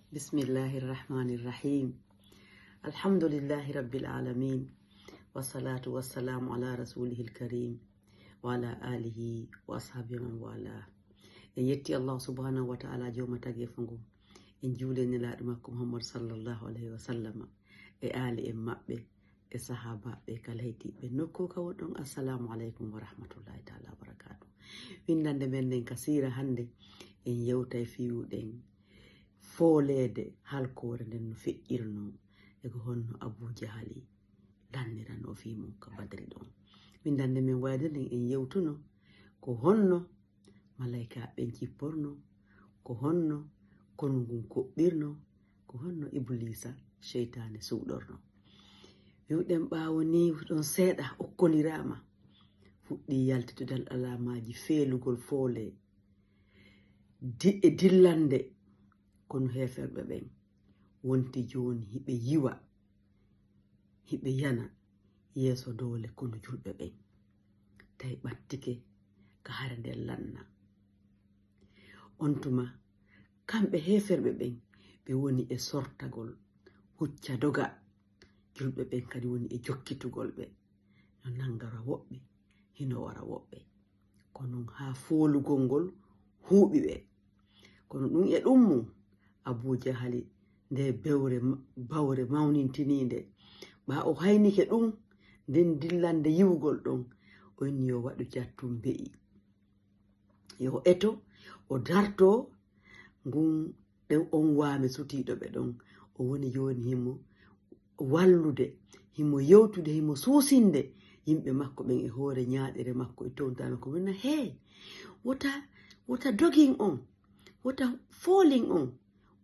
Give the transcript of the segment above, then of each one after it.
Bismillahirrahmanirrahim. Alhamdulillahi rabbil alamin. Wassalatu wassalamu ala rasulihil karim wa ala alihi wa ashabihi man wala. En yetti Allah subhanahu wa ta'ala joma tagi fungu. En juleni laɗo makko Muhammad sallallahu alaihi wa sallam e ali en mabbe e sahaba be kala hetiɓe nokko ka wonɗon. Assalamu alaikum wa rahmatullahi ta'ala wa barakatuh. Windande men nden kasira hande en yewtay fiwuɗen folede halkore nden no feƴƴirno e ko honno Abu Jahali lannirano fimum ka Badri ɗon. Windande men wayde nden en yewtuno ko honno malaika ɓen cipporno, ko honno konu ngun koɓɓirno, ko honno Iblisa sheytane suɗorno. Wiwɗen ɓawo ni ɗon seeɗa okkolirama fuɗɗi yaltitudal alamaji feelugol foole e dillande kono heferɓe ɓen wonti joni hiɓe yiwa hiɓe yana yeeso dole kono julɓe ɓen tawi ɓattike ka hare nden lanna. On tuma kamɓe heferɓe ɓen ɓe woni e sortagol hucca doga, julɓe ɓen kadi woni e jokkitugol ɓe no nangara woɓɓe hino wara woɓɓe kono ha folugol ngol huuɓi ɓe. Kono ɗum e ɗum mum Abu Jahali nde bawre mawnintininde ɓa o haynike ɗum nden dillande yiwugol ɗon o inni yo waɗu jattum be'i yo eto o darto ngun ɗen on waame sutiɗo ɓe ɗon o woni joni himo wallude himo yewtude himo suusinde yimɓe makko ɓen e hoore ñaaɗere makko e tontano ko wonna he wota dogin on wota folin on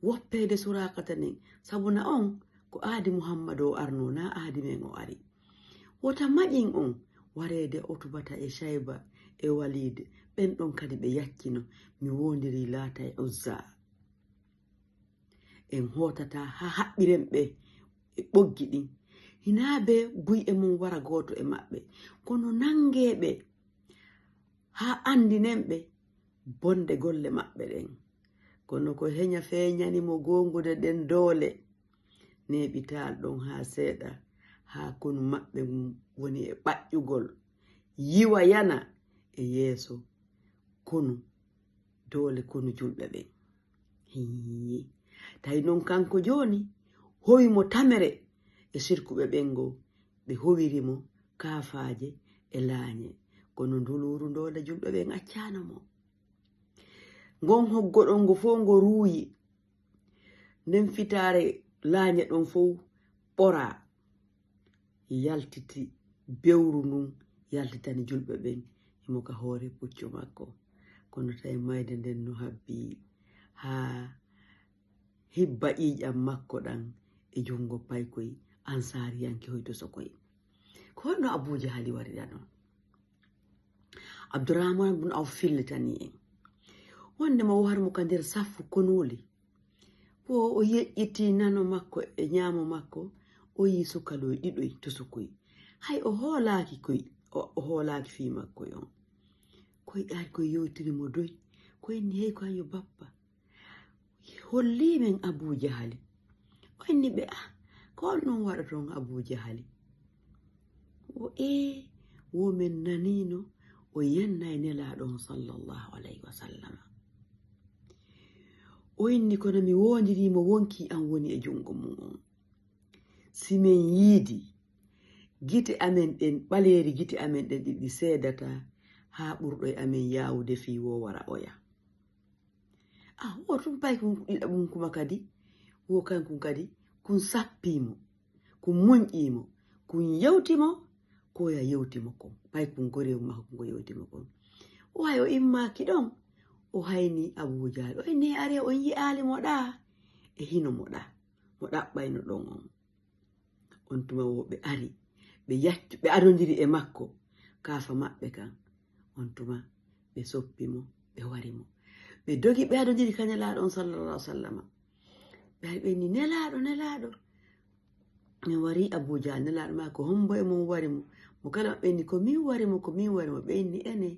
woppede surakata nen sabuna on ko aadi Muhammad o arno na aadi men o ari. Wota maƴin on warede Otubata e Shayba e Walid ɓen ɗon kadi ɓe yaccino mi wondiri Lata e Uzza en hotata ha haɓɓiren ɓe e ɓoggi ɗin hina be buy e mum wara goto e maɓɓe kono nangeɓe ha andinen ɓe bonde golle maɓɓe ɗen kono ko heña feñani mo gongude ɗen doole neɓital ɗon ha seeɗa ha konu maɓɓe woni e ɓaƴƴugol yiwa yana e yeeso konu doole konu julɓe ɓen hiyi tawi noon kanko joni howimo tamere e sirkuɓe ɓen go ɓe howirimo kaafaje e laañe kono nduluru ndole julɓe ɓen accanamo ngon hoggoɗon ngo fo ngo ruuyi nden fitare laañe ɗon fof ɓora yaltiti bewru ndun yaltitani julɓe ɓen himo ka hoore puccu makko kono tawi mayde nden no habbi ha hibba ƴiƴam makko ɗan e jungo paykoy ansariyanke hoyto sokoy ko honno Abu Jahali warira non. Abdurrahman bun Awf fillitani en wondema o warmo ka nder saffu konoli bo o yeƴƴiti nano makko e ñaamo makko o yi sukaloy ɗiɗoy to sukoy hay o hoolaki o hoolaki fi makko on koy ɗaari koye yewtirimo doy ko inni hey ko hanyo bappa hollimen Abu Jahali o inni ɓe ko on waɗa ton Abu Jahali o women nanino o yennay nelaɗon sallallahu alaihi wa sallam o inni kono mi wondirimo wonki an woni e jungo mum on simen yiidi gite amen ɗen ɓaleri gite amen ɗen ɗiɗi seedata ha ɓurɗo e amen yawude fi wo wara oya wotum pay kun ɗiɗa mum kuma kadi wo kankum kadi kun sappimo kun muñƴimo kun yewtimo ko ya yewtimo kon pay kun gore makko kun go yewtimo kon o hay o immaki ɗon o hayni Abu Jahal o inni are on yi'ali moɗa e hino moɗa mo ɗaɓɓayno ɗon on tuma woɓe ari ɓe yaccu ɓe adodiri e makko kaafa maɓɓe kan on tuma ɓe soppimo ɓe warimo ɓe dogi ɓe adodiri ka nelaɗo on sallallahu alaihi wa sallam ɓe ari ɓe ni nelaɗo mi wari Abu Jahal nelaɗo ma ko hombo e mum warimo mo kala maɓɓe ni ko min warimo ɓe inni ene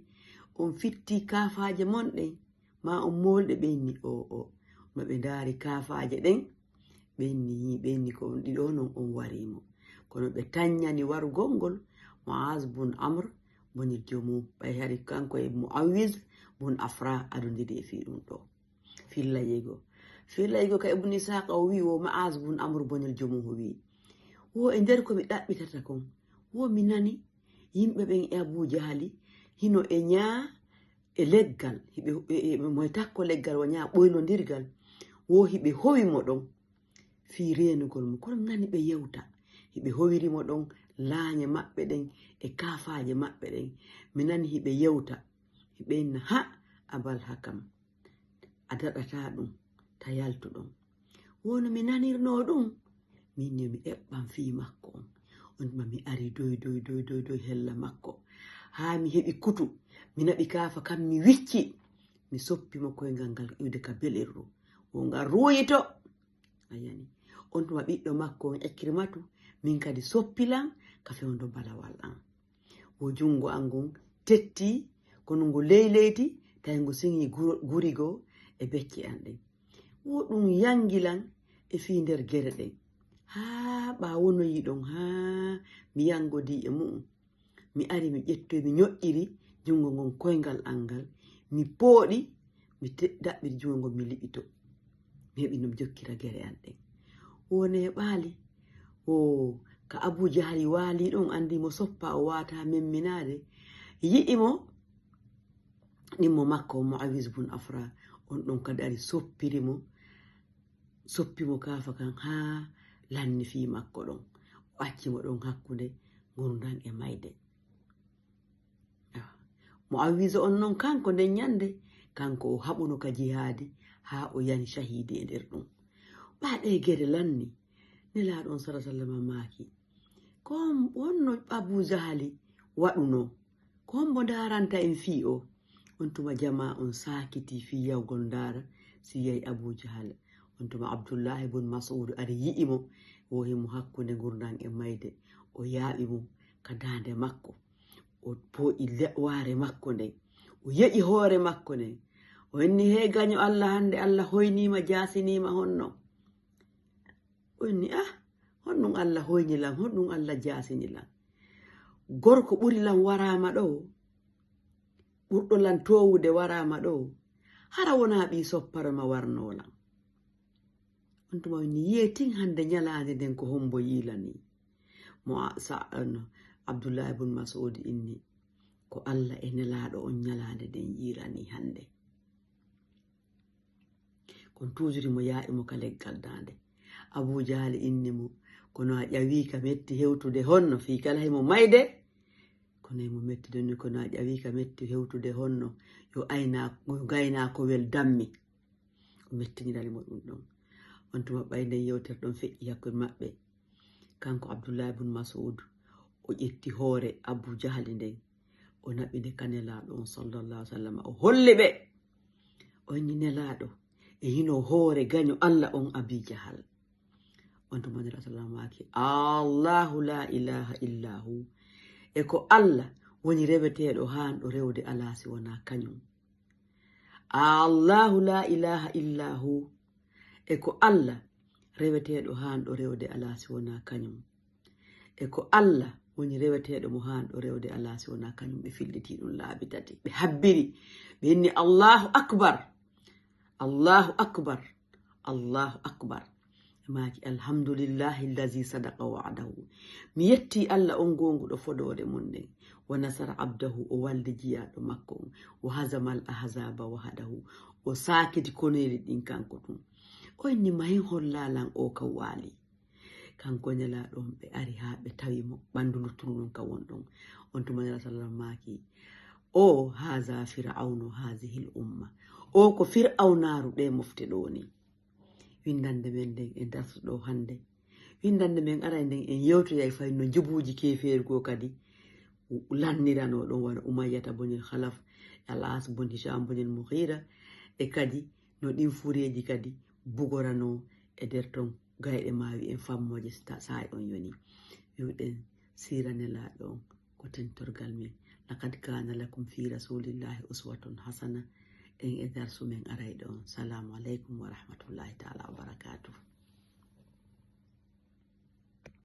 on fitti kaafaje mon ɗen ma on molɗe ɓe inni o maɓe ndaari kaafaje ɗen ɓenni ko on ɗiɗo non on warimo kono ɓe tanyani warugol ngol Muaz bun Amr bonil jomu ɓay hari kanko e Muawiz bun Afra adondiri e fi ɗum ɗo fillayego ka Ibn Ishaq o wi wo Muaz bun Amr bonil jomu o wi wo e nder ko mi ɗaɓɓitata kon wo mi nani yimɓe ɓen e Abu Jahali hino e ñaa e leggal moy takko leggal wo ñaa ɓoylodirgal wo hiɓe howi mo ɗon fi renugol mo kono mi nani ɓe yewta hiɓe howirimo ɗon laañe maɓɓe ɗen e kaafaje maɓɓe ɗen mi nani hiɓe yewta hiɓenna ha Abal Hakam a daɗata ɗum ta yaltuɗon wono mi nanirno ɗum minne mi eɓɓan fi makko on ma mi ari doy hella makko ha mi heɓi kutu mi naɓi kaafa kam mi wicci mi soppimo koyngal ngal iwde ka belirru wo ngal ruuyito ayani on tuma ɓiɗɗo makko on Ikrimatu min kadi soppilan ka fewndo balawal an wo jungo an gon tetti kono ngo leyleyti tawi ngo siŋi gurigo e becce an ɗen wo ɗum yangilan e fi nder gere ɗen ha ɓawonoyi ɗon ha mi yangodi e mu'um mi ari mi ƴettoy mi ñoƴƴiri jungo ngon koyngal an ngal mi pooɗi mi daɓɓiri jungo ngon mi liɓito mi heɓi no mi jokkira gere an ɗen wone ɓaali o ka Abu Jahali waali ɗon andi mo soppa o wata memminade yi'imo ɗimmo makko Muawiz bun Afra on ɗon kadi ari soppimo kaafa kan ha lanni fi makko ɗon o accimo ɗon hakkunde gurdan e mayde Muawiz on non kanko nden ñande kanko o haɓuno ka jihaadi ha o yani shahidi e nder ɗum ɓaɗe gere lanni nelaɗon sallam maaki kon wonno Abu Jahali waɗuno kon mo daranta en fi o on tuma jama on sakiti fi yawgol ndara si yayi Abu Jahal on tuma Abdullah ibn Mas'ud ari yi'imo o himo hakkunde gurdan e mayde o yaaɓimo ka dande makko o pooƴi waare makko nden o yeƴi hoore makko nden o inni he gaño Allah hande Allah hoynima jasinima honno o inni honɗum Allah hoynilan honɗum Allah jasinilan gorko ɓuri lan warama ɗo ɓurɗo lan towude warama ɗo hara wona ɓi sopparama warnolan on tuma ni yetin hande ñalade nden ko hombo yilani mo Abdullah ibn Mas'ud inni ko Allah e nelaɗo on ñalade nden yirani hande kon toujours mo yaa'imo ka leggal dande Abu Jahal inni mo kono a ƴawi ka metti hewtude honno fi kala himo mayde kono emo metti donni kono a ƴawi ka metti hewtude honno yo gayna ko wel dammi o mettiniralimo ɗum ɗon on tuma ɓayde yewtere ɗon feƴƴi hakkude maɓɓe kanko Abdullah ibn Mas'ud o ƴetti hoore Abu Jahal nden o naɓide ka nelaɗo on sallallahu alaihi wasallam o holli ɓe o inni nelaɗo e hino hoore gaño Allah on Abi Jahal on tuma nelaɗo sallallahu alaihi Allahu la ilaha illa hu e ko Allah woni reweteɗo hanɗo rewde ala si wona kañum Allahu la ilaha illa hu e ko Allah reweteɗo hanɗo rewde ala si wona kañum e ko Allah woni reweteɗo mo hanɗo rewde ala si wona kañum ɓe filliti ɗum laabi tati ɓe habbiri ɓe inni Allahu akbar Allahu akbar Allahu akbar maki alhamdulillahi allazi sadaqa wa'dahu mi yetti Allah on gonguɗo fodore mun nden wa nasara abdahu o walli jiyaɗo makko on o hazama al ahzaba wahdahu o sakiti koneli ɗin kanko tun o inni mahin hollalan o ka waali kanko nelaɗon ɓe ari ha ɓe tawimo ɓandu luttuɗum ka wonɗon on tuma nela sallam maki o haza fir'aunu hazihi l umma o ko fir'aunaru ɗe mofte ɗo ni windande men nden en dartuɗo hande windande men ara nden en yewtoyay fay no jubuji kefeeri ko kadi lannirano ɗon wona umayyata bonil khalaf al-as bon hisham bonil mughira e kadi no ɗin fureji kadi bugorano e nder ton gayɗe mawi en fammoje sa'i on yoni wiwɗen siranelaɗo on ko tentorgal men lakad kana lakum fi rasulillahi uswatun hasana en e darsu men arayɗo on. Salamu aleykum wa rahmatullahi taala wa barakatuh.